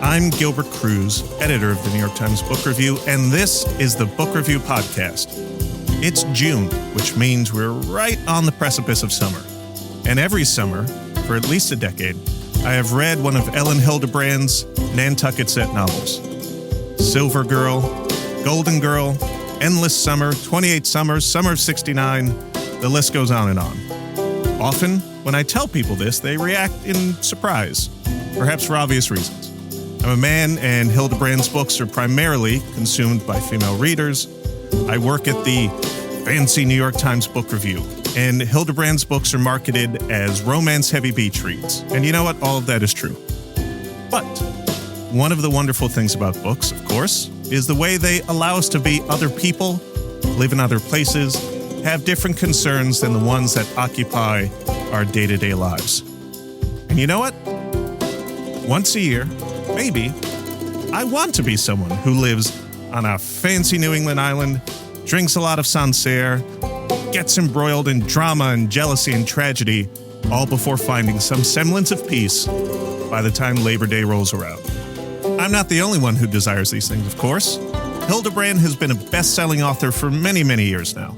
I'm Gilbert Cruz, editor of the New York Times Book Review, and this is the Book Review Podcast. It's June, which means we're right on the precipice of summer. And every summer, for at least a decade, I have read one of Elin Hilderbrand's Nantucket set novels. Silver Girl, Golden Girl, Endless Summer, 28 Summers, Summer of 69, the list goes on and on. Often, when I tell people this, they react in surprise, perhaps for obvious reasons. I'm a man, and Hilderbrand's books are primarily consumed by female readers. I work at the fancy New York Times Book Review, and Hilderbrand's books are marketed as romance-heavy beach reads. And you know what? All of that is true. But one of the wonderful things about books, of course, is the way they allow us to be other people, live in other places, have different concerns than the ones that occupy our day-to-day lives. And you know what? Once a year, maybe, I want to be someone who lives on a fancy New England island, drinks a lot of Sancerre, gets embroiled in drama and jealousy and tragedy, all before finding some semblance of peace by the time Labor Day rolls around. I'm not the only one who desires these things, of course. Hilderbrand has been a best-selling author for many, many years now.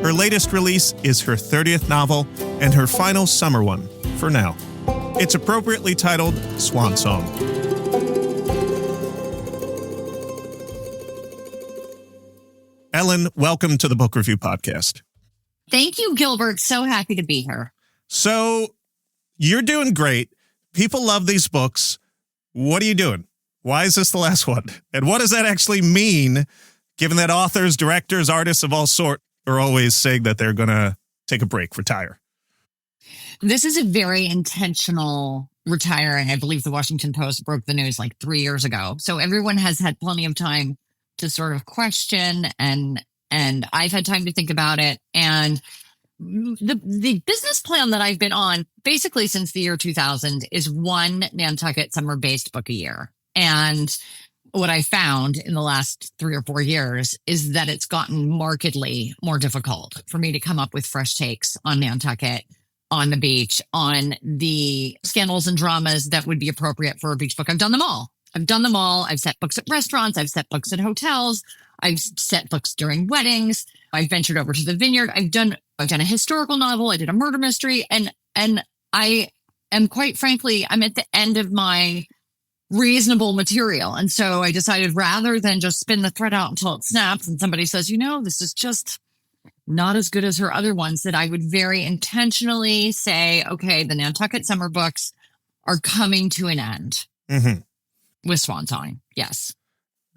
Her latest release is her 30th novel and her final summer one, for now. It's appropriately titled Swan Song. Elin, welcome to the Book Review Podcast. Thank you, Gilbert. So happy to be here. So, you're doing great. People love these books. What are you doing? Why is this the last one? And what does that actually mean, given that authors, directors, artists of all sorts are always saying that they're going to take a break, retire? This is a very intentional retiring. I believe the Washington Post broke the news like 3 years ago. So everyone has had plenty of time to sort of question, and I've had time to think about it. And the business plan that I've been on basically since the year 2000 is one Nantucket summer-based book a year. And what I found in the last 3 or 4 years is that it's gotten markedly more difficult for me to come up with fresh takes on Nantucket, on the beach, on the scandals and dramas that would be appropriate for a beach book. I've done them all. I've set books at restaurants. I've set books at hotels. I've set books during weddings. I've ventured over to the vineyard. I've done a historical novel. I did a murder mystery. And I am, quite frankly, I'm at the end of my reasonable material. And so I decided, rather than just spin the thread out until it snaps and somebody says, this is just not as good as her other ones, that I would very intentionally say, okay, the Nantucket summer books are coming to an end. Mm-hmm. With Swan Song, yes.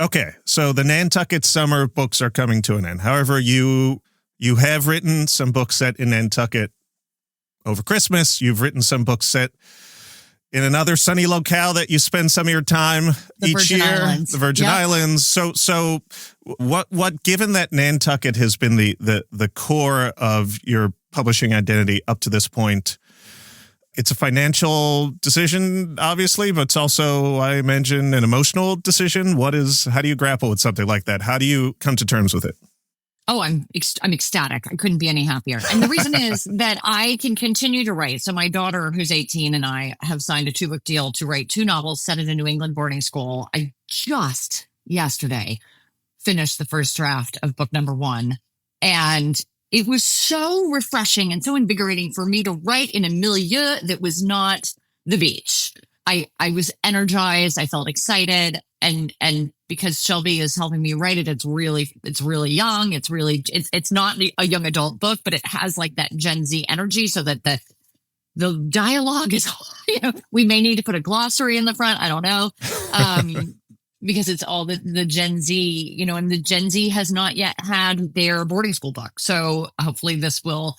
Okay, so the Nantucket summer books are coming to an end. However, you have written some books set in Nantucket over Christmas. You've written some books set in another sunny locale that you spend some of your time each year, the Virgin Islands. So what? Given that Nantucket has been the core of your publishing identity up to this point, it's a financial decision, obviously, but it's also, I imagine, an emotional decision. How do you grapple with something like that? How do you come to terms with it? Oh, I'm ecstatic. I couldn't be any happier. And the reason is that I can continue to write. So my daughter, who's 18, and I have signed a 2-book deal to write 2 novels set in a New England boarding school. I just yesterday finished the first draft of book number 1. And it was so refreshing and so invigorating for me to write in a milieu that was not the beach. I was energized. I felt excited. And because Shelby is helping me write it, it's really young. It's not a young adult book, but it has like that Gen Z energy, so that the dialogue is, we may need to put a glossary in the front. I don't know. Because it's all the Gen Z, and the Gen Z has not yet had their boarding school book. So hopefully this will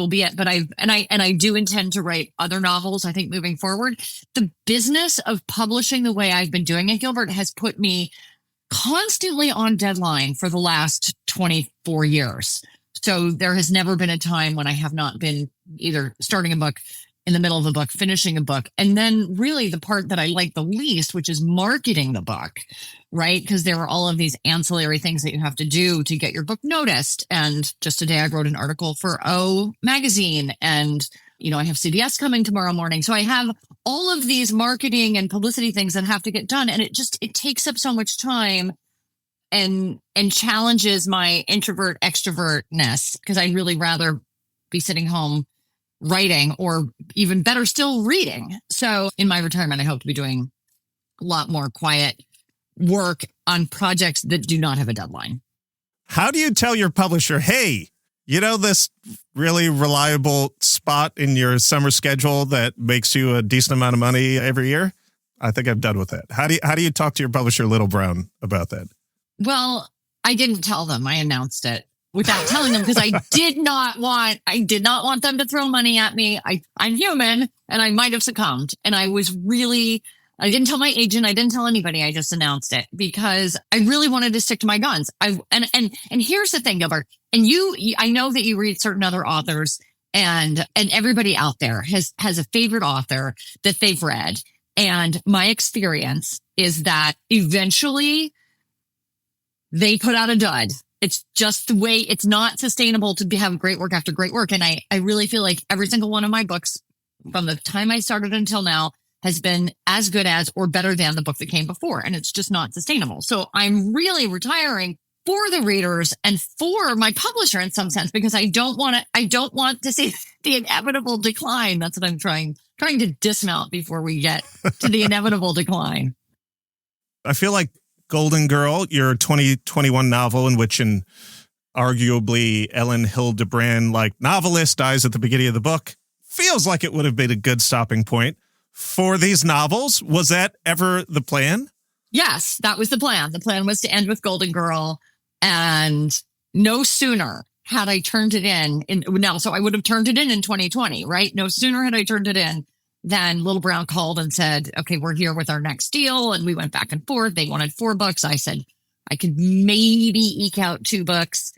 be it. But I do intend to write other novels, I think, moving forward. The business of publishing the way I've been doing it, Gilbert, has put me constantly on deadline for the last 24 years. So there has never been a time when I have not been either starting a book, in the middle of a book, finishing a book. And then really the part that I like the least, which is marketing the book, right? Because there are all of these ancillary things that you have to do to get your book noticed. And just today I wrote an article for O Magazine, and I have CBS coming tomorrow morning. So I have all of these marketing and publicity things that have to get done. And it takes up so much time and challenges my introvert extrovertness, because I'd really rather be sitting home writing, or even better still, reading. So in my retirement, I hope to be doing a lot more quiet work on projects that do not have a deadline. How do you tell your publisher, hey, this really reliable spot in your summer schedule that makes you a decent amount of money every year? I think I'm done with that. How do you talk to your publisher, Little Brown, about that? Well, I didn't tell them. I announced it without telling them, because I did not want them to throw money at me. I'm human, and I might have succumbed. And I didn't tell my agent. I didn't tell anybody. I just announced it because I really wanted to stick to my guns. And here's the thing, Gilbert, and I know that you read certain other authors, and everybody out there has a favorite author that they've read. And my experience is that eventually they put out a dud. It's just the way. It's not sustainable to have great work after great work. And I really feel like every single one of my books from the time I started until now has been as good as or better than the book that came before. And it's just not sustainable. So I'm really retiring for the readers and for my publisher in some sense, because I don't want to see the inevitable decline. That's what I'm trying to dismount before we get to the inevitable decline. I feel like Golden Girl, your 2021 novel, in which an arguably Elin Hilderbrand like novelist dies at the beginning of the book, feels like it would have been a good stopping point for these novels. Was that ever the plan? Yes, that was the plan. The plan was to end with Golden Girl, and no sooner had I turned it in now. So I would have turned it in 2020, right? No sooner had I turned it in than Little Brown called and said, okay, we're here with our next deal. And we went back and forth. They wanted 4 books. I said I could maybe eke out 2 books.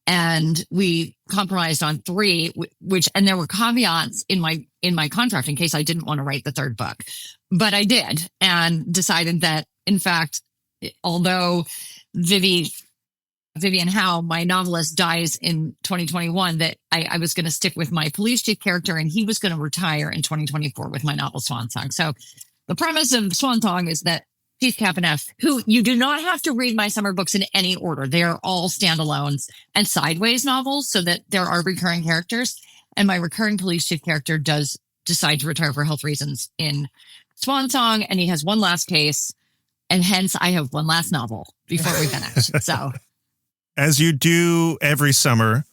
And we compromised on 3, and there were caveats in my contract in case I didn't want to write the 3rd book. But I did, and decided that, in fact, although Vivian Howe, my novelist, dies in 2021, that I was going to stick with my police chief character, and he was going to retire in 2024 with my novel Swan Song. So the premise of Swan Song is that Chief Captain, who you do not have to read my summer books in any order. They are all standalones and sideways novels, so that there are recurring characters. And my recurring police chief character does decide to retire for health reasons in Swan Song, and he has one last case, and hence I have one last novel before we finish. So, as you do every summer,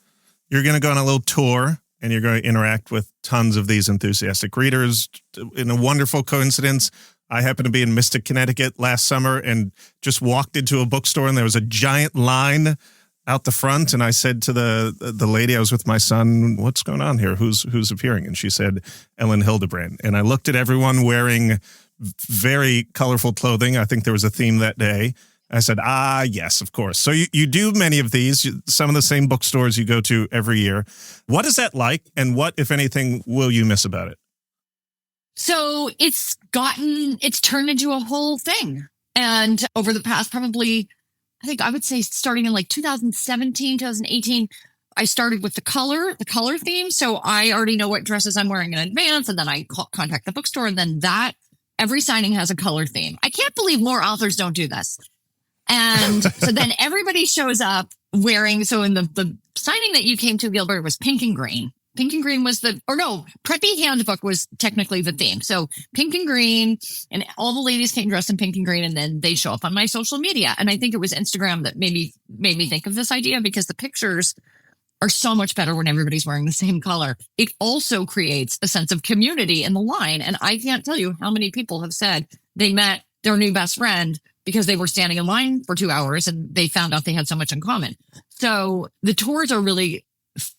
you're going to go on a little tour, and you're going to interact with tons of these enthusiastic readers. In a wonderful coincidence, I happened to be in Mystic, Connecticut last summer, and just walked into a bookstore, and there was a giant line out the front. And I said to the lady, I was with my son, what's going on here? Who's appearing? And she said, Elin Hilderbrand. And I looked at everyone wearing very colorful clothing. I think there was a theme that day. I said, yes, of course. So you do many of these, some of the same bookstores you go to every year. What is that like? And what, if anything, will you miss about it? So it's turned into a whole thing. And over the past, probably, I think I would say starting in like 2017, 2018, I started with the color theme. So I already know what dresses I'm wearing in advance. And then I contact the bookstore, and then every signing has a color theme. I can't believe more authors don't do this. And so then everybody shows up wearing, so in the signing that you came to, Gilbert, was pink and green. Pink and green was Preppy Handbook was technically the theme. So pink and green, and all the ladies came dressed in pink and green, and then they show up on my social media. And I think it was Instagram that made me think of this idea, because the pictures are so much better when everybody's wearing the same color. It also creates a sense of community in the line. And I can't tell you how many people have said they met their new best friend because they were standing in line for 2 hours and they found out they had so much in common. So the tours are really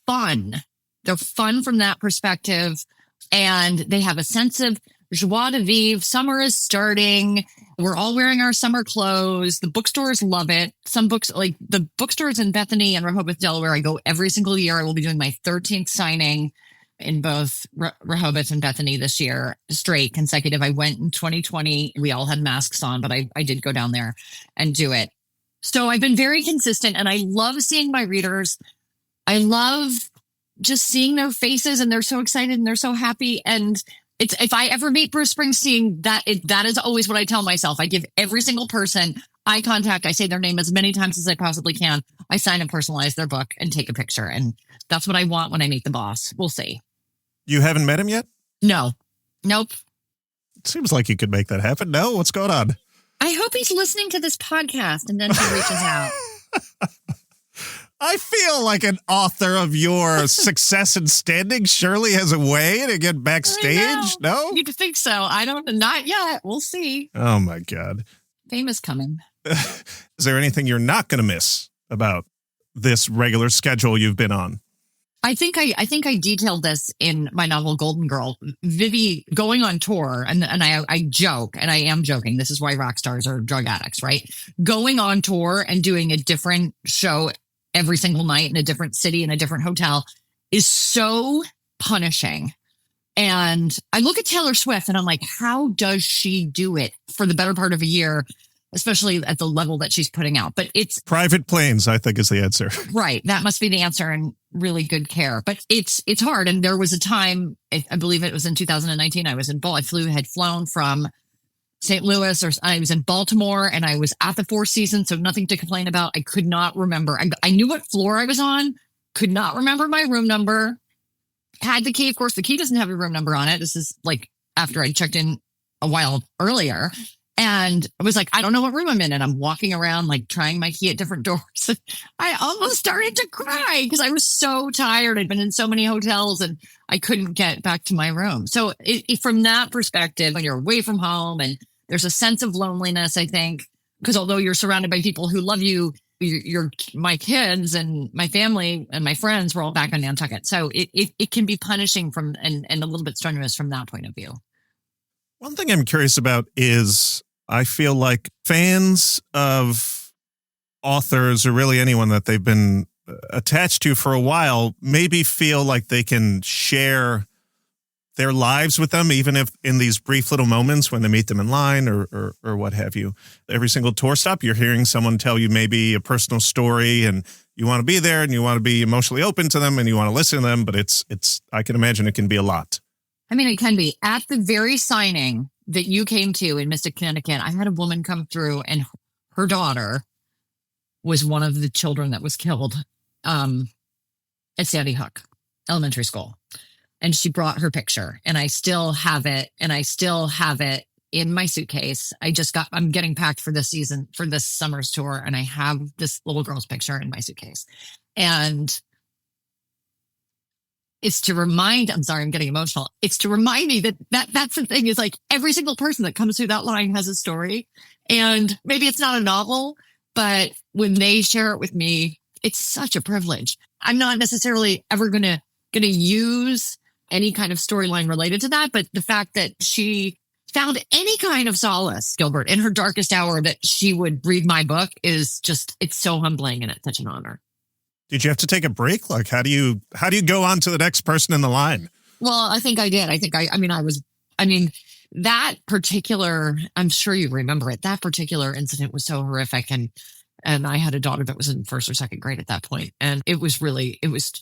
fun. They're fun from that perspective, and they have a sense of joie de vivre. Summer is starting. We're all wearing our summer clothes. The bookstores love it. Some books, like the bookstores in Bethany and Rehoboth, Delaware, I go every single year. I will be doing my 13th signing in both Rehoboth and Bethany this year, straight consecutive. I went in 2020. We all had masks on, but I did go down there and do it. So I've been very consistent, and I love seeing my readers. I love just seeing their faces and they're so excited and they're so happy. And it's, if I ever meet Bruce Springsteen, that is always what I tell myself. I give every single person eye contact. I say their name as many times as I possibly can. I sign and personalize their book and take a picture. And that's what I want when I meet the boss. We'll see. You haven't met him yet? No. Nope. It seems like you could make that happen. No? What's going on? I hope he's listening to this podcast and then he reaches out. I feel like an author of your success and standing surely has a way to get backstage. No? You'd think so. Not yet. We'll see. Oh my God. Fame is coming. Is there anything you're not going to miss about this regular schedule you've been on? I think I detailed this in my novel Golden Girl. Vivi going on tour, and I joke, and I am joking. This is why rock stars are drug addicts, right? Going on tour and doing a different show every single night in a different city in a different hotel is so punishing. And I look at Taylor Swift and I'm like, how does she do it for the better part of a year, especially at the level that she's putting out? But it's private planes, I think, is the answer. Right. That must be the answer, and really good care. But it's hard. And there was a time, I believe it was in 2019, I was in had flown from St. Louis, or I was in Baltimore, and I was at the Four Seasons, so nothing to complain about. I could not remember. I knew what floor I was on, could not remember my room number. Had the key. Of course, the key doesn't have a room number on it. This is like after I checked in a while earlier. And I was like, I don't know what room I'm in. And I'm walking around like trying my key at different doors. I almost started to cry because I was so tired. I'd been in so many hotels and I couldn't get back to my room. So from that perspective, when you're away from home and there's a sense of loneliness, I think, because although you're surrounded by people who love you, my kids and my family and my friends were all back on Nantucket. So it can be punishing and a little bit strenuous from that point of view. One thing I'm curious about is I feel like fans of authors, or really anyone that they've been attached to for a while, maybe feel like they can share their lives with them, even if in these brief little moments when they meet them in line or what have you. Every single tour stop, you're hearing someone tell you maybe a personal story, and you want to be there and you want to be emotionally open to them and you want to listen to them. But it's I can imagine it can be a lot. I mean, it can be. At the very signing that you came to in Mystic, Connecticut, I had a woman come through, and her daughter was one of the children that was killed at Sandy Hook Elementary School. And she brought her picture, and I still have it. And I still have it in my suitcase. I'm getting packed for this season, for this summer's tour. And I have this little girl's picture in my suitcase. And it's to remind, I'm sorry, I'm getting emotional. It's to remind me that's the thing, is like every single person that comes through that line has a story. And maybe it's not a novel, but when they share it with me, it's such a privilege. I'm not necessarily ever going to use any kind of storyline related to that. But the fact that she found any kind of solace, Gilbert, in her darkest hour, that she would read my book is just, it's so humbling, and it's such an honor. Did you have to take a break? Like, how do you go on to the next person in the line? Well, I think I did. That particular, I'm sure you remember it. That particular incident was so horrific. And I had a daughter that was in first or second grade at that point. And it was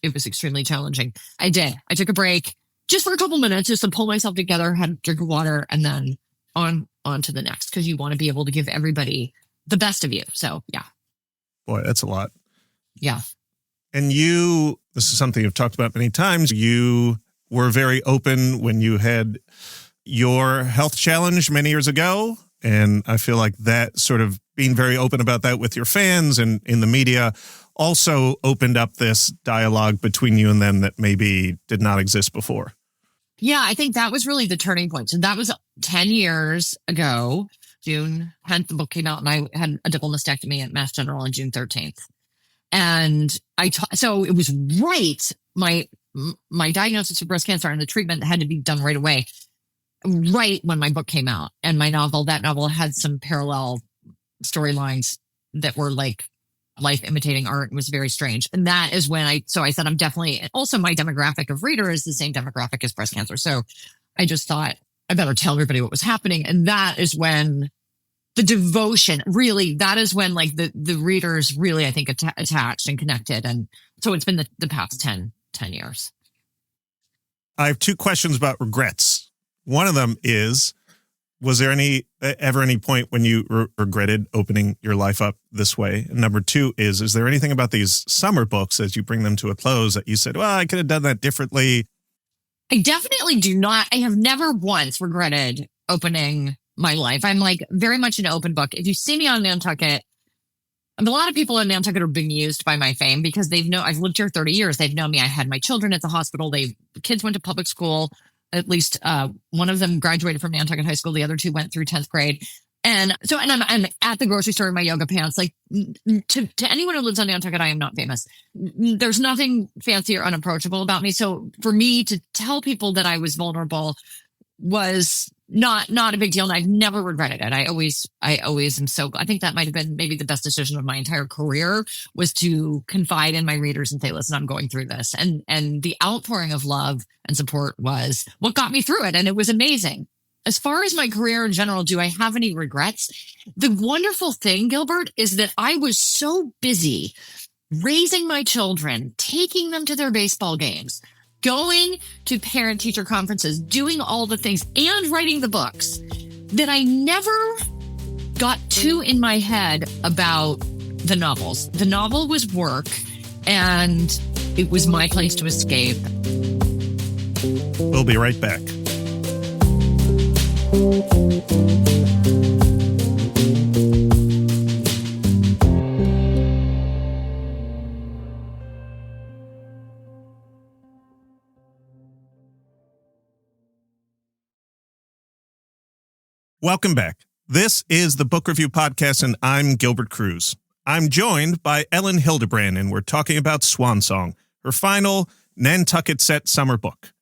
extremely challenging. I took a break just for a couple minutes, just to pull myself together, had a drink of water, and then on to the next, because you want to be able to give everybody the best of you. So, yeah. Boy, that's a lot. Yeah. And this is something you've talked about many times. You were very open when you had your health challenge many years ago. And I feel like that sort of being very open about that with your fans and in the media also opened up this dialogue between you and them that maybe did not exist before. Yeah, I think that was really the turning point. So that was 10 years ago. June 10th, the book came out, and I had a double mastectomy at Mass General on June 13th. And so it was right. My diagnosis of breast cancer and the treatment had to be done right away, right when my book came out. And that novel had some parallel storylines that were like life imitating art, and was very strange. And that is when I said, I'm definitely, also my demographic of reader is the same demographic as breast cancer. So I just thought I better tell everybody what was happening. And that is when the devotion, really, that is when like the readers really, I think, attached and connected. And so it's been the past 10 10 years. I have two questions about regrets. One of them is, was there ever any point when you regretted opening your life up this way? And number two is there anything about these summer books as you bring them to a close that you said, well, I could have done that differently? I definitely do not. I have never once regretted opening my life. I'm like very much an open book. If you see me on Nantucket, a lot of people in Nantucket are being used by my fame because I've lived here 30 years. They've known me. I had my children at the hospital. The kids went to public school. At least one of them graduated from Nantucket High School. The other two went through 10th grade. And I'm at the grocery store in my yoga pants. Like to anyone who lives on Nantucket, I am not famous. There's nothing fancy or unapproachable about me. So for me to tell people that I was vulnerable was not a big deal. And I've never regretted it. I always am I think that might have been maybe the best decision of my entire career, was to confide in my readers and say, listen, I'm going through this. And the outpouring of love and support was what got me through it. And it was amazing. As far as my career in general, do I have any regrets? The wonderful thing, Gilbert, is that I was so busy raising my children, taking them to their baseball games, going to parent-teacher conferences, doing all the things, and writing the books, that I never got too in my head about the novels. The novel was work, and it was my place to escape. We'll be right back. Welcome back. This is the Book Review Podcast, and I'm Gilbert Cruz. I'm joined by Elin Hilderbrand, and we're talking about Swan Song, her final Nantucket set summer book.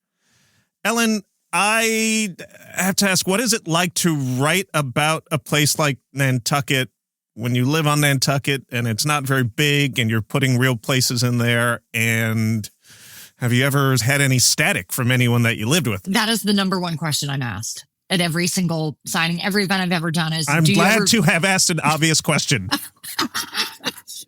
Elin, I have to ask, what is it like to write about a place like Nantucket when you live on Nantucket and it's not very big and you're putting real places in there? And have you ever had any static from anyone that you lived with? That is the number one question I'm asked at every single signing, every event I've ever done. I'm glad to have asked an obvious question.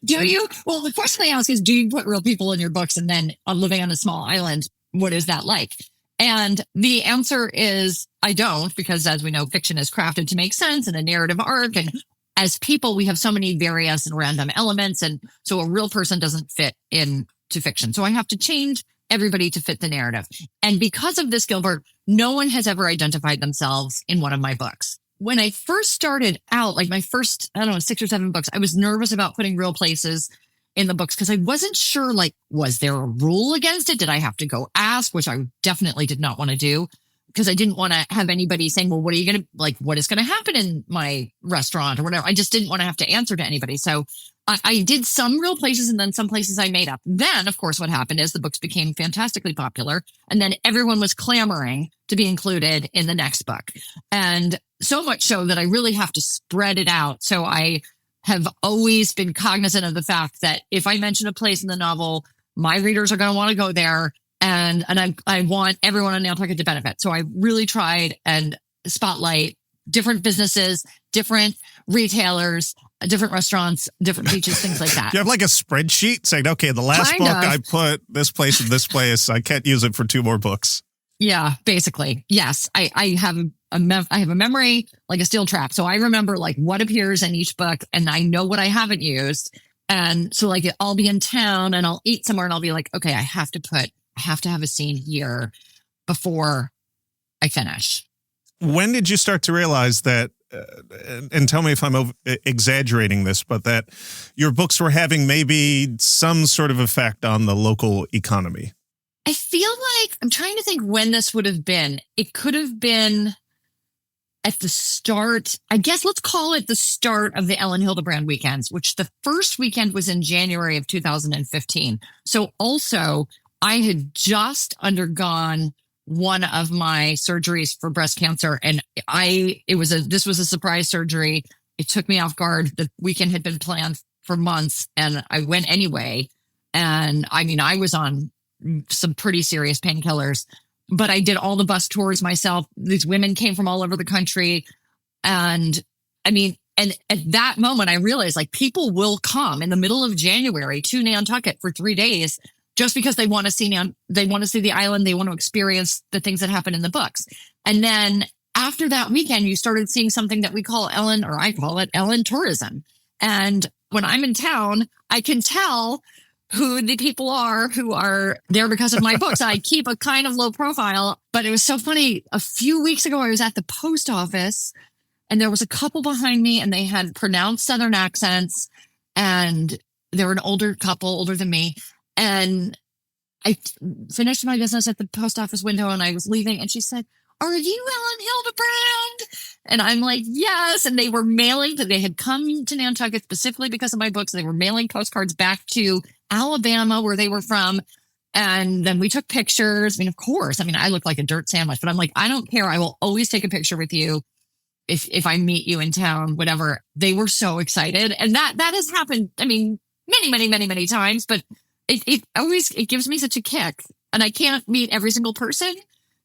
Do you? Well, the question they ask is, do you put real people in your books? And then living on a small island, what is that like? And the answer is, I don't, because as we know, fiction is crafted to make sense and a narrative arc. And as people, we have so many various and random elements. And so a real person doesn't fit into fiction. So I have to change everybody to fit the narrative. And because of this, Gilbert, no one has ever identified themselves in one of my books. When I first started out, like my first, 6 or 7 books, I was nervous about putting real places in the books because I wasn't sure, like, was there a rule against it? Did I have to go ask, which I definitely did not want to do, because I didn't want to have anybody saying, well, what is going to happen in my restaurant or whatever. I just didn't want to have to answer to anybody. So I did some real places and then some places I made up. Then, of course, what happened is the books became fantastically popular. And then everyone was clamoring to be included in the next book. And so much so that I really have to spread it out. So I have always been cognizant of the fact that if I mention a place in the novel, my readers are going to want to go there. And I want everyone on Nantucket to benefit. So I really tried and spotlight different businesses, different retailers, different restaurants, different beaches, things like that. You have like a spreadsheet saying, okay, the last book I put this place and this place. I can't use it for 2 more books. Yeah, basically. Yes. I have a memory like a steel trap. So I remember like what appears in each book and I know what I haven't used. And so like I'll be in town and I'll eat somewhere and I'll be like, okay, I have to have a scene here before I finish. When did you start to realize that, and tell me if I'm exaggerating this, but that your books were having maybe some sort of effect on the local economy? I feel like I'm trying to think when this would have been. It could have been at the start, I guess let's call it the start of the Elin Hilderbrand weekends, which the first weekend was in January of 2015. So also I had just undergone one of my surgeries for breast cancer. And this was a surprise surgery. It took me off guard. The weekend had been planned for months and I went anyway. And I was on some pretty serious painkillers, but I did all the bus tours myself. These women came from all over the country. And at that moment I realized like people will come in the middle of January to Nantucket for 3 days just because they want to see the island. They want to experience the things that happen in the books. And then after that weekend, you started seeing something that we call Ellen, or I call it Ellen tourism. And when I'm in town, I can tell who the people are who are there because of my books. I keep a kind of low profile, but it was so funny. A few weeks ago, I was at the post office and there was a couple behind me and they had pronounced Southern accents and they were an older couple, older than me. And I finished my business at the post office window and I was leaving and she said, "Are you Elin Hilderbrand?" And I'm like, "Yes." And they were mailing, they had come to Nantucket specifically because of my books. They were mailing postcards back to Alabama, where they were from. And then we took pictures. I mean, of course, I look like a dirt sandwich, but I'm like, I don't care. I will always take a picture with you if I meet you in town, whatever. They were so excited. And that has happened, many, many, many, many times, but it gives me such a kick. And I can't meet every single person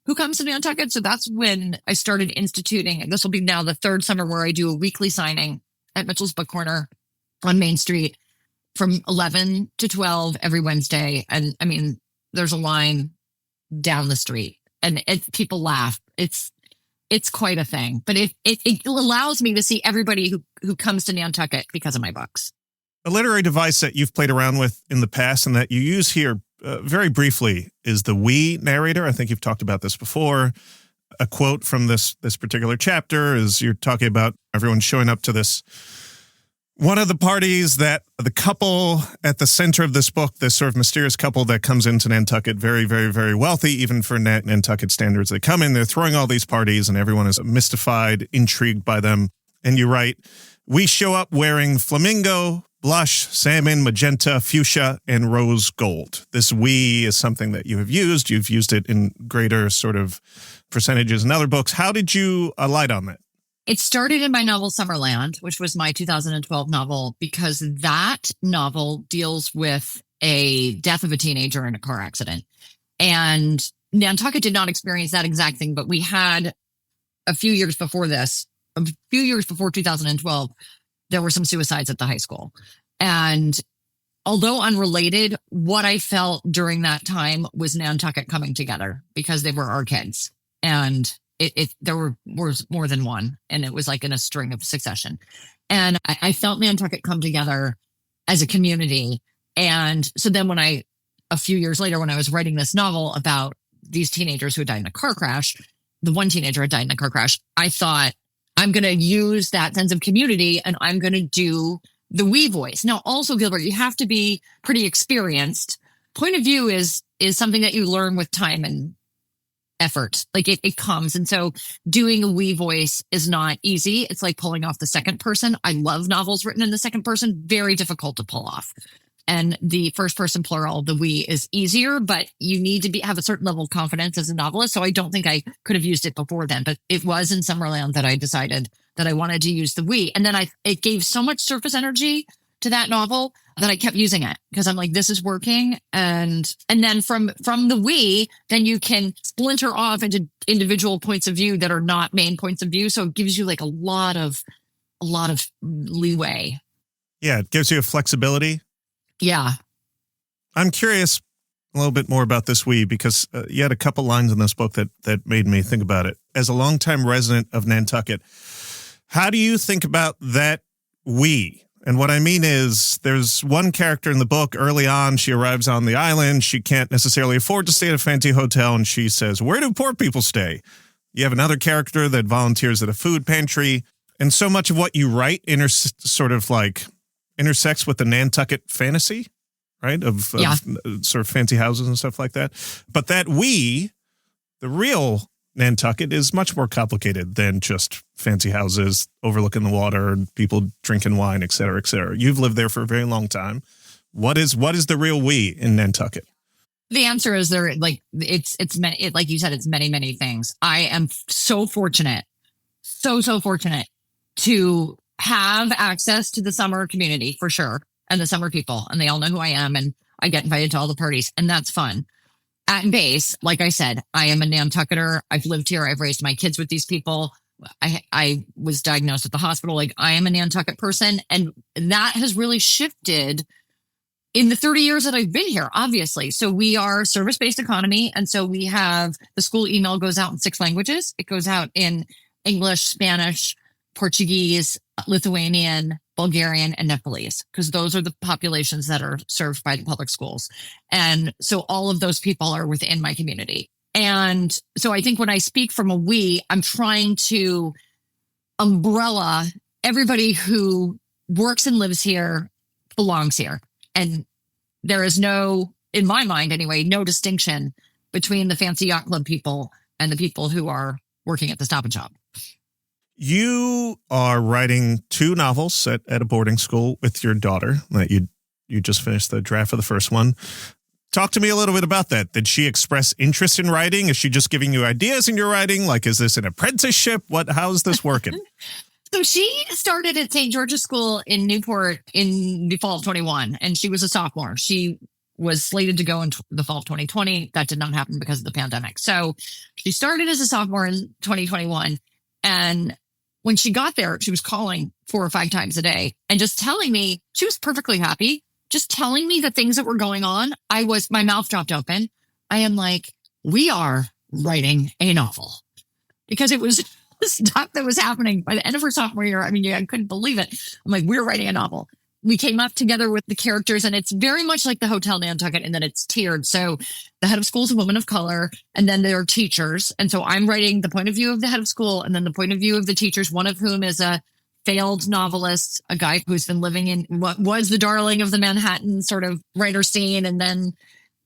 who comes to Nantucket. So that's when I started instituting, and this will be now the third summer where I do a weekly signing at Mitchell's Book Corner on Main Street from 11 to 12 every Wednesday. And there's a line down the street and people laugh. It's quite a thing, but it allows me to see everybody who comes to Nantucket because of my books. A literary device that you've played around with in the past and that you use here very briefly is the we narrator. I think you've talked about this before. A quote from this particular chapter is you're talking about everyone showing up to this. One of the parties that the couple at the center of this book, this sort of mysterious couple that comes into Nantucket, very, very, very wealthy, even for Nantucket standards. They come in, they're throwing all these parties and everyone is mystified, intrigued by them. And you write, "We show up wearing flamingo, blush, salmon, magenta, fuchsia, and rose gold." This we is something that you have used. You've used it in greater sort of percentages in other books. How did you alight on that? It started in my novel Summerland, which was my 2012 novel, because that novel deals with a death of a teenager in a car accident. And Nantucket did not experience that exact thing, but we had a few years before 2012, there were some suicides at the high school. And although unrelated, what I felt during that time was Nantucket coming together because they were our kids. And there was more than one, and it was like in a string of succession. And I felt Nantucket come together as a community. And so then a few years later, when I was writing this novel about these teenagers who had died in a car crash, the one teenager had died in a car crash, I thought, I'm going to use that sense of community and I'm going to do the we voice. Now, also, Gilbert, you have to be pretty experienced. Point of view is something that you learn with time and effort. Like it comes. And so doing a we voice is not easy. It's like pulling off the second person. I love novels written in the second person. Very difficult to pull off. And the first person plural, the we, is easier, but you need to have a certain level of confidence as a novelist. So I don't think I could have used it before then, but it was in Summerland that I decided that I wanted to use the we. And then it gave so much surface energy to that novel that I kept using it because I'm like, this is working. And then from the we, then you can splinter off into individual points of view that are not main points of view. So it gives you like a lot of leeway. Yeah, it gives you a flexibility. Yeah. I'm curious a little bit more about this we, because you had a couple lines in this book that made me think about it. As a longtime resident of Nantucket, how do you think about that we? And what I mean is there's one character in the book early on, she arrives on the island. She can't necessarily afford to stay at a fancy hotel. And she says, "Where do poor people stay?" You have another character that volunteers at a food pantry. And so much of what you write intersects with the Nantucket fantasy, right? Of sort of fancy houses and stuff like that. But that we, the real Nantucket, is much more complicated than just fancy houses overlooking the water and people drinking wine, et cetera, et cetera. You've lived there for a very long time. What is the real we in Nantucket? The answer is it's many, like you said, it's many, many things. I am so fortunate, so fortunate to have access to the summer community for sure. And the summer people, and they all know who I am. And I get invited to all the parties, and that's fun. At base, like I said, I am a Nantucketer. I've lived here. I've raised my kids with these people. I was diagnosed at the hospital. Like, I am a Nantucket person. And that has really shifted in the 30 years that I've been here, obviously. So we are service-based economy. And so we have the school email goes out in 6 languages. It goes out in English, Spanish, Portuguese, Lithuanian, Bulgarian, and Nepalese, because those are the populations that are served by the public schools. And so all of those people are within my community. And so I think when I speak from a we, I'm trying to umbrella everybody who works and lives here belongs here. And there is no, in my mind anyway, no distinction between the fancy yacht club people and the people who are working at the Stop and Shop. You are writing 2 novels at a boarding school with your daughter. That you just finished the draft of the first one. Talk to me a little bit about that. Did she express interest in writing? Is she just giving you ideas in your writing? Like, is this an apprenticeship? How is this working? So she started at St. George's School in Newport in the fall of 21, and she was a sophomore. She was slated to go in the fall of 2020. That did not happen because of the pandemic. So she started as a sophomore in 2021. And when she got there, she was calling 4 or 5 times a day and just telling me she was perfectly happy, just telling me the things that were going on. My mouth dropped open. I am like, we are writing a novel, because it was the stuff that was happening by the end of her sophomore year. I mean, I couldn't believe it. I'm like, we're writing a novel. We came up together with the characters, and it's very much like the Hotel Nantucket in that it's tiered. So the head of school is a woman of color, and then there are teachers. And so I'm writing the point of view of the head of school and then the point of view of the teachers, one of whom is a failed novelist, a guy who's been living in what was the darling of the Manhattan sort of writer scene and then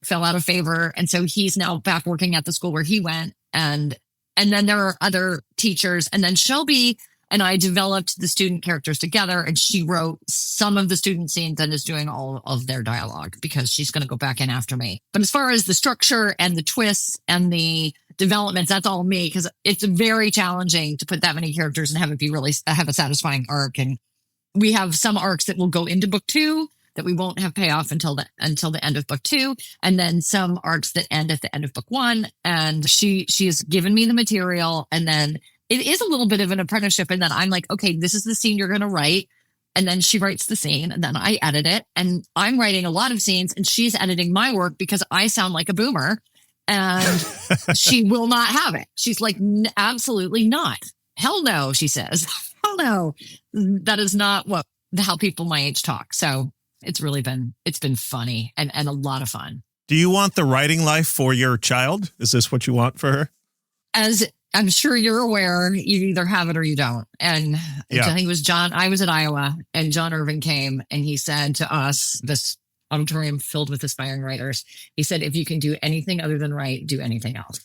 fell out of favor. And so he's now back working at the school where he went. And then there are other teachers. And then Shelby and I developed the student characters together, and she wrote some of the student scenes and is doing all of their dialogue because she's going to go back in after me. But as far as the structure and the twists and the developments, that's all me, because it's very challenging to put that many characters and have it be really have a satisfying arc. And we have some arcs that will go into book 2 that we won't have payoff until the end of book 2, and then some arcs that end at the end of book 1. And she has given me the material, and then it is a little bit of an apprenticeship in that I'm like, okay, this is the scene you're going to write. And then she writes the scene, and then I edit it. And I'm writing a lot of scenes, and she's editing my work because I sound like a boomer, and she will not have it. She's like, absolutely not. Hell no, she says. Hell no. That is not how people my age talk. So it's been funny and a lot of fun. Do you want the writing life for your child? Is this what you want for her? As I'm sure you're aware, you either have it or you don't. And I think it was John. I was at Iowa, and John Irving came, and he said to us, this auditorium filled with aspiring writers, he said, if you can do anything other than write, do anything else.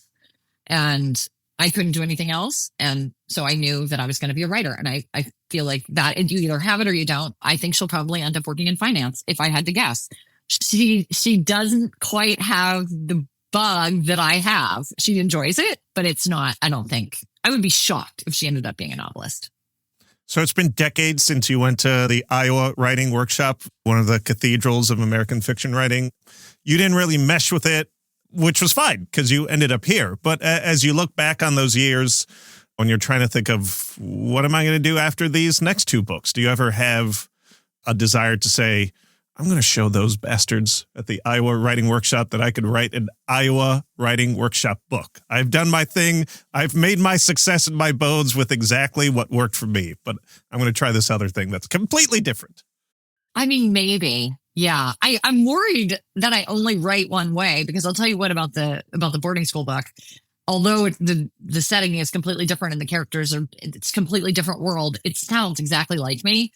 And I couldn't do anything else. And so I knew that I was going to be a writer. And I feel like that you either have it or you don't. I think she'll probably end up working in finance, if I had to guess. She doesn't quite have the bug that I have. She enjoys it, but it's not, I don't think. I would be shocked if she ended up being a novelist. So it's been decades since you went to the Iowa Writing Workshop, one of the cathedrals of American fiction writing. You didn't really mesh with it, which was fine because you ended up here. But as you look back on those years, when you're trying to think of what am I going to do after these next 2 books, do you ever have a desire to say, I'm going to show those bastards at the Iowa Writing Workshop that I could write an Iowa Writing Workshop book? I've done my thing. I've made my success in my bones with exactly what worked for me, but I'm going to try this other thing that's completely different. I mean, maybe. Yeah. I'm worried that I only write one way, because I'll tell you what about the boarding school book. Although the setting is completely different and the characters it's a completely different world, it sounds exactly like me.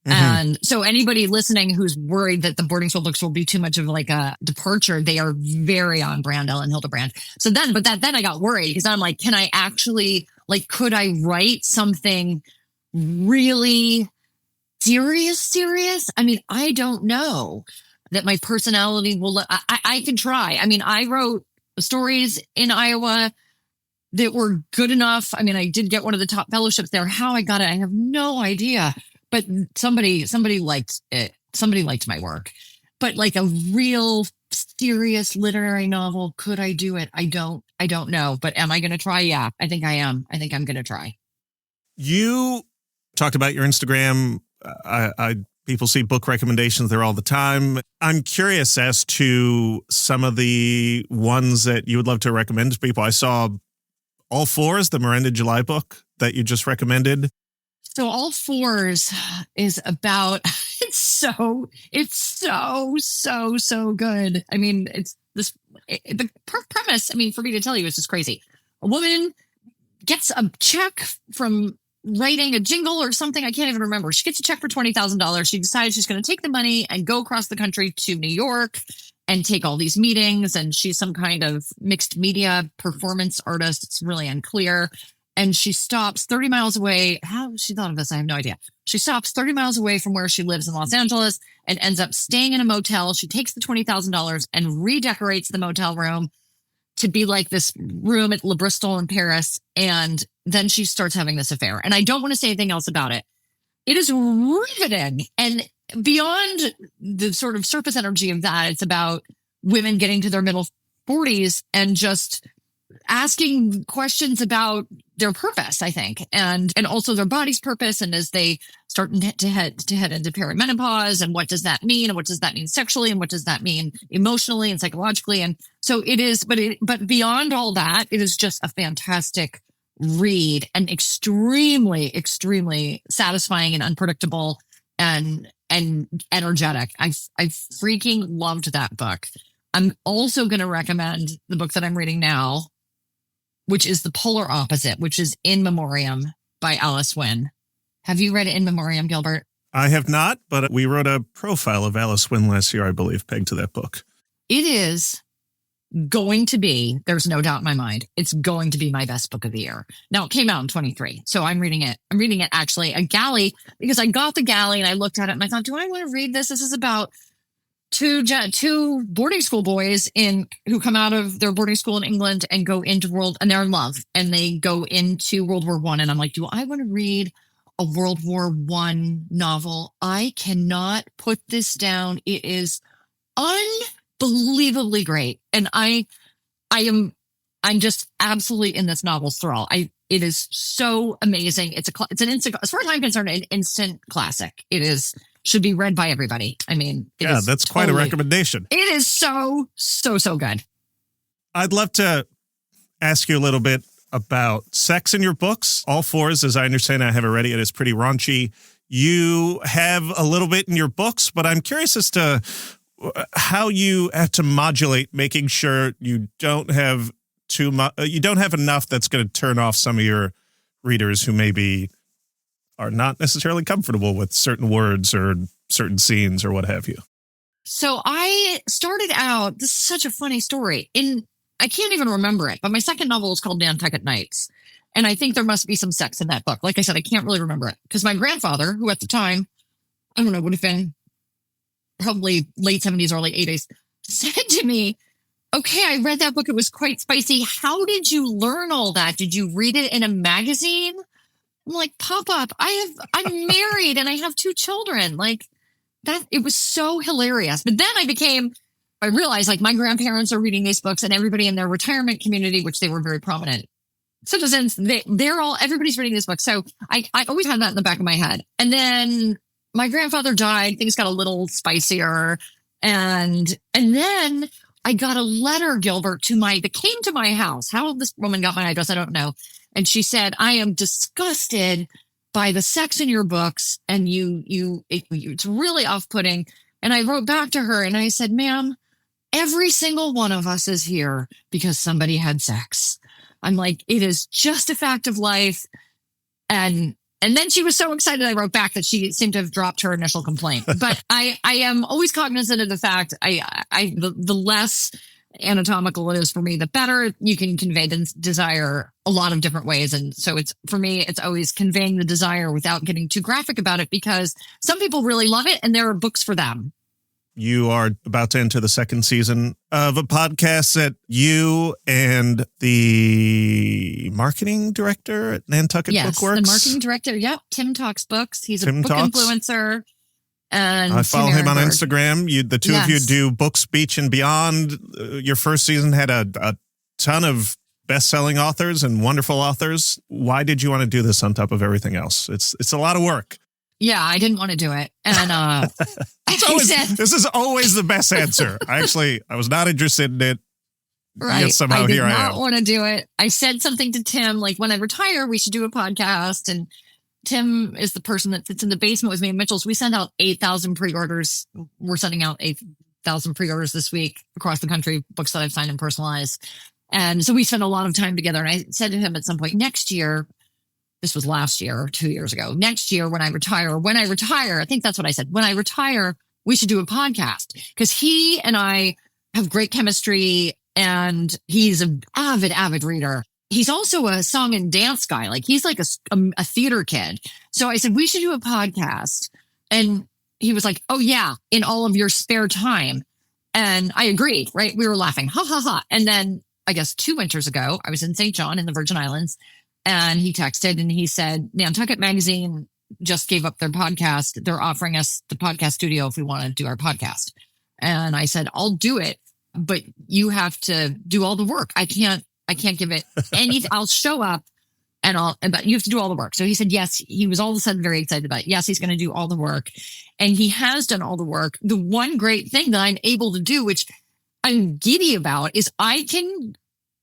Mm-hmm. And so anybody listening who's worried that the boarding school books will be too much of like a departure, they are very on brand, Elin Hilderbrand. So then I got worried, because I'm like, can I actually, could I write something really serious? I mean, I don't know that my personality will, I can try. I mean, I wrote stories in Iowa that were good enough. I mean, I did get one of the top fellowships there. How I got it, I have no idea. But somebody liked it. Somebody liked my work. But like a real serious literary novel, could I do it? I don't know. But am I going to try? Yeah, I think I am. I think I'm going to try. You talked about your Instagram. I'd People see book recommendations there all the time. I'm curious as to some of the ones that you would love to recommend to people. I saw All Fours, the Miranda July book that you just recommended. So All Fours is about, it's so good. I mean, the premise, I mean, for me to tell you, is just crazy. A woman gets a check from writing a jingle or something. I can't even remember. She gets a check for $20,000. She decides she's going to take the money and go across the country to New York and take all these meetings. And she's some kind of mixed media performance artist. It's really unclear. And she stops 30 miles away. How she thought of this, I have no idea. She stops 30 miles away from where she lives in Los Angeles and ends up staying in a motel. She takes the $20,000 and redecorates the motel room to be like this room at Le Bristol in Paris. And then she starts having this affair. And I don't want to say anything else about it. It is riveting. And beyond the sort of surface energy of that, it's about women getting to their middle 40s and just asking questions about their purpose, I think, and also their body's purpose. And as they start to head into perimenopause, and what does that mean? And what does that mean sexually? And what does that mean emotionally and psychologically? And so it is, but beyond all that, it is just a fantastic read and extremely, extremely satisfying and unpredictable and energetic. I freaking loved that book. I'm also going to recommend the book that I'm reading now, which is the polar opposite, which is In Memoriam by Alice Wynne. Have you read In Memoriam, Gilbert? I have not, but we wrote a profile of Alice Wynne last year, I believe, pegged to that book. It is going to be, there's no doubt in my mind, it's going to be my best book of the year. Now, it came out in 23, so I'm reading it. I'm reading it actually a galley, because I got the galley and I looked at it and I thought, do I want to read this? This is about two boarding school boys who come out of their boarding school in England and go into and they're in love, and they go into World War I. And I'm like, do I want to read a World War I novel? I cannot put this down. It is unbelievably great. And I'm just absolutely in this novel's thrall. It is so amazing. It's an instant, as far as I'm concerned, an instant classic. It should be read by everybody. I mean, that's quite a recommendation. It is so good. I'd love to ask you a little bit about sex in your books. All Fours, as I understand, I haven't read it. It is pretty raunchy. You have a little bit in your books, but I'm curious as to how you have to modulate, making sure you don't have too much. You don't have enough that's going to turn off some of your readers who maybe are not necessarily comfortable with certain words or certain scenes or what have you. So I started out, this is such a funny story. I can't even remember it, but my second novel is called Nantucket Nights. And I think there must be some sex in that book. Like I said, I can't really remember it because my grandfather, who at the time, I don't know, would have been probably late 70s, early 80s, said to me, okay, I read that book. It was quite spicy. How did you learn all that? Did you read it in a magazine? I'm like, Pop-Up, I'm married and I have 2 children. Like that, it was so hilarious. But then I realized like my grandparents are reading these books and everybody in their retirement community, which they were very prominent citizens, everybody's reading this book. So I always had that in the back of my head. And then my grandfather died. Things got a little spicier. And then I got a letter, Gilbert, that came to my house. How this woman got my address, I don't know. And she said, I am disgusted by the sex in your books. And it's really off-putting. And I wrote back to her and I said, ma'am, every single one of us is here because somebody had sex. I'm like, it is just a fact of life. And then she was so excited I wrote back that she seemed to have dropped her initial complaint. But I am always cognizant of the fact the less anatomical it is for me, the better. You can convey the desire a lot of different ways. And so for me, it's always conveying the desire without getting too graphic about it, because some people really love it and there are books for them. You are about to enter the second season of a podcast that you and the marketing director at Nantucket Bookworks. Yes, the marketing director. Yep. Tim Talks Books. He's a book influencer. And I follow him on Instagram. The two of you do Book Speech and Beyond. Your first season had a ton of best-selling authors and wonderful authors. Why did you want to do this on top of everything else? It's a lot of work. Yeah, I didn't want to do it. And this is always the best answer. I was not interested in it. Right. Yet somehow I did here I not am. want to do it. I said something to Tim, like, when I retire, we should do a podcast. And Tim is the person that sits in the basement with me and Mitchell's. We send out 8,000 pre-orders. We're sending out 8,000 pre-orders this week across the country, books that I've signed and personalized. And so we spent a lot of time together. And I said to him at some point, next year, this was last year, 2 years ago, next year when I retire, I think that's what I said. When I retire, we should do a podcast, because he and I have great chemistry and he's an avid reader. He's also a song and dance guy. Like, he's like a theater kid. So I said, we should do a podcast. And he was like, oh yeah, in all of your spare time. And I agreed, right? We were laughing, ha ha ha. And then I guess 2 winters ago, I was in St. John in the Virgin Islands, and he texted and he said, Nantucket Magazine just gave up their podcast. They're offering us the podcast studio if we want to do our podcast. And I said, I'll do it, but you have to do all the work. I can't give it anything. I'll show up but you have to do all the work. So he said, yes. He was all of a sudden very excited about it. Yes, he's going to do all the work. And he has done all the work. The one great thing that I'm able to do, which I'm giddy about, is I can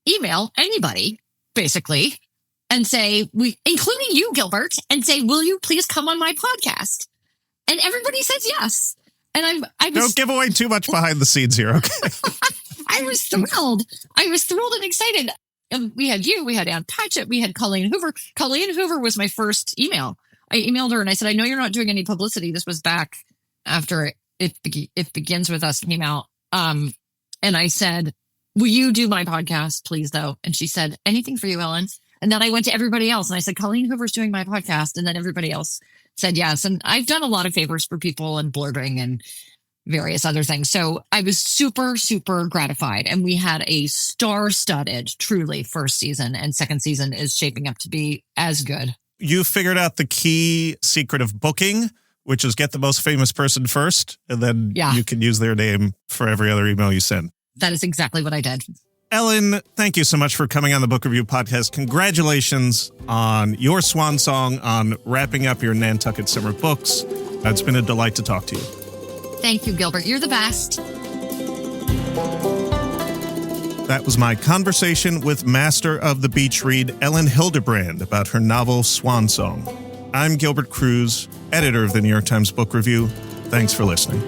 email anybody basically and say, including you, Gilbert, and say, will you please come on my podcast? And everybody says yes. And Don't give away too much behind the scenes here, okay? I was thrilled. And excited. And we had you, we had Ann Patchett, we had Colleen Hoover. Colleen Hoover was my first email. I emailed her and I said, I know you're not doing any publicity. This was back after It Begins With Us came out. And I said, will you do my podcast, please, though? And she said, anything for you, Ellen. And then I went to everybody else and I said, Colleen Hoover's doing my podcast. And then everybody else said yes. And I've done a lot of favors for people and blurbing and various other things. So I was super, super gratified. And we had a star-studded, truly, first season, and second season is shaping up to be as good. You figured out the key secret of booking, which is get the most famous person first, and then you can use their name for every other email you send. That is exactly what I did. Ellen, thank you so much for coming on the Book Review Podcast. Congratulations on your Swan Song, on wrapping up your Nantucket Summer books. It's been a delight to talk to you. Thank you, Gilbert. You're the best. That was my conversation with Master of the Beach Read, Elin Hilderbrand, about her novel Swan Song. I'm Gilbert Cruz, editor of the New York Times Book Review. Thanks for listening.